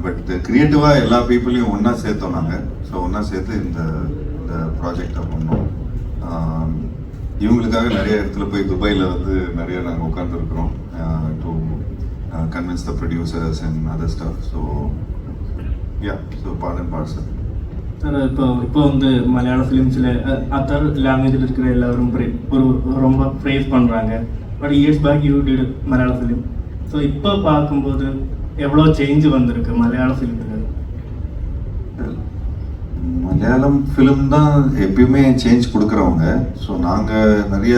But கிரியேட்டிவாக எல்லா பீப்புளையும் ஒன்றா சேர்த்தோம் நாங்கள். ஸோ ஒன்றா சேர்த்து இந்த ப்ராஜெக்டை பண்ணோம். இவங்களுக்காக நிறைய இடத்துல போய் துபாயில் வந்து நிறைய நாங்கள் உட்காந்துருக்குறோம் to convince the producers and other staff. So so part and parcel. Sir இப்போ வந்து மலையாள ஃபிலிம்ஸில் அதர் லாங்குவேஜில் இருக்கிற எல்லாரும் ஒரு ரொம்ப ப்ரைஸ் பண்ணுறாங்க. But years back you did Malayalam film. So இப்போ பார்க்கும்போது எவ்வளோ சேஞ்சு வந்திருக்கு மலையாள ஃபிலிமில்? மலையாளம் ஃபிலிம் தான் எப்பயுமே சேஞ்ச் கொடுக்குறவங்க. ஸோ நாங்கள் நிறைய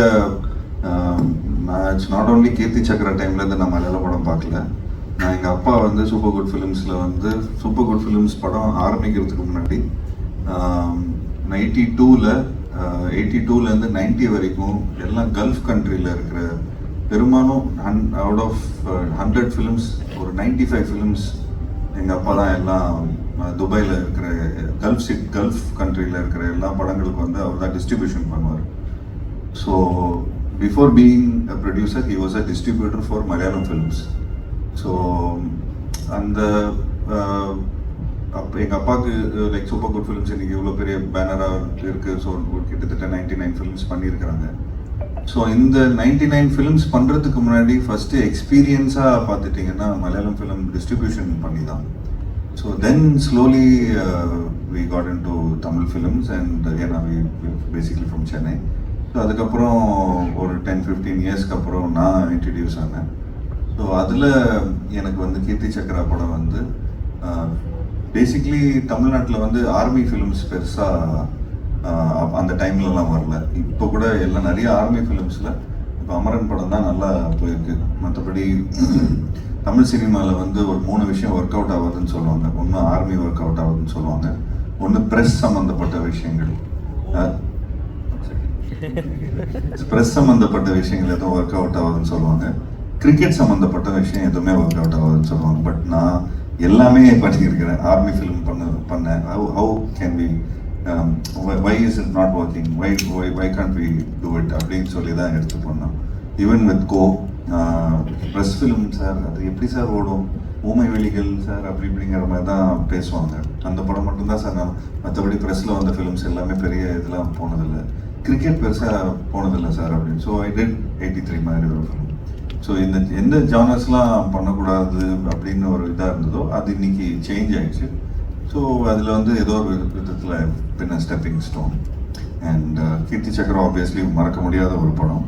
இட்ஸ் நாட் ஓன்லி கீர்த்தி சக்கர டைம்லேருந்து நான் மலையாள படம் பார்க்கல. நான் எங்கள் அப்பா வந்து சூப்பர் குட் ஃபிலிம்ஸில் வந்து சூப்பர் குட் ஃபிலிம்ஸ் படம் ஆரம்பிக்கிறதுக்கு முன்னாடி 82லேருந்து 90 வரைக்கும் எல்லாம் கல்ஃப் கண்ட்ரியில் இருக்கிற பெரும்பாலும் அவுட் ஆஃப் 100 ஃபிலிம்ஸ் ஒரு 95 ஃபிலிம்ஸ் எங்கள் அப்பா தான் எல்லாம் துபாயில் இருக்கிற கல்ஃப் கண்ட்ரியில் இருக்கிற எல்லா படங்களுக்கு வந்து அவர் தான் டிஸ்ட்ரிபியூஷன் பண்ணுவார். So before being a producer he was a distributor for Malayalam films. So அந்த எங்கள் அப்பாவுக்கு லைக் சூப்பர் குட் ஃபிலிம்ஸ் இன்றைக்கி இவ்வளோ பெரிய பேனராக இருக்குது. ஸோ கிட்டத்தட்ட 99 ஃபிலிம்ஸ் பண்ணியிருக்கிறாங்க. ஸோ இந்த 99 ஃபிலிம்ஸ் பண்ணுறதுக்கு முன்னாடி ஃபஸ்ட்டு எக்ஸ்பீரியன்ஸாக பார்த்துட்டிங்கன்னா மலையாளம் ஃபிலிம் டிஸ்ட்ரிபியூஷன் பண்ணி தான். So then slowly we got into Tamil films and ஏன்னா we basically from Chennai. So அதுக்கப்புறம் ஒரு 10-15 இயர்ஸ்க்கு அப்புறம் நான் இன்ட்ரடியூஸ் ஆனேன். ஸோ அதில் எனக்கு வந்து கீர்த்தி சக்கரா படம் வந்து பேசிக்லி தமிழ்நாட்டில் வந்து ஆர்மி ஃபிலிம்ஸ் பெருசாக அந்த டைம்லலாம் வரல. இப்போ கூட எல்லாம் நிறைய ஆர்மி ஃபிலிம்ஸில் இப்போ அமரன் படம் தான் நல்லா போயிருக்கு. மற்றபடி தமிழ் சினிமாவில் வந்து ஒரு 3 விஷயம் ஒர்க் அவுட் ஆகுதுன்னு சொல்லுவாங்க. ஒன்று ஆர்மி ஒர்க் அவுட் ஆகுதுன்னு சொல்லுவாங்க, ஒன்று ப்ரெஸ் சம்மந்தப்பட்ட விஷயங்கள், ப்ரெஸ் சம்மந்தப்பட்ட விஷயங்கள் எதுவும் ஒர்க் அவுட் ஆகுதுன்னு சொல்லுவாங்க, கிரிக்கெட் சம்மந்தப்பட்ட விஷயம் எதுவுமே ஒர்க் அவுட் ஆகுதுன்னு சொல்லுவாங்க. பட் நான் எல்லாமே பண்ணியிருக்கிறேன். ஆர்மி ஃபிலிம் பண்ணேன். How can be why is it not working, why can't we do it அப்படின்னு சொல்லி தான் எடுத்து பண்ணோம். Even with go press film sir அது எப்படி சார் ஓடும், ஊமை வெளிகள் சார் அப்படி இப்படிங்கிற மாதிரி தான் பேசுவாங்க. அந்த படம் மட்டும்தான் சார் நான், மற்றபடி ப்ரெஸ்ஸில் வந்த ஃபிலிம்ஸ் எல்லாமே பெரிய இதெல்லாம் போனதில்லை, கிரிக்கெட் பெருசாக போனதில்லை சார் அப்படின்னு. ஸோ ஐ டிட் 83 மாதிரி ஒரு ஃபிலிம். ஸோ இந்த எந்த ஜானர்ஸ்லாம் பண்ணக்கூடாது அப்படின்னு ஒரு இதாக இருந்ததோ அது இன்னைக்கு சேஞ்ச் ஆயிடுச்சு. ஸோ அதில் வந்து ஏதோ ஒரு விதத்தில் பின்ன ஸ்டெப்பிங் ஸ்டோன். அண்ட் கீர்த்தி சக்கரம் ஆப்வியஸ்லி மறக்க முடியாத ஒரு படம்.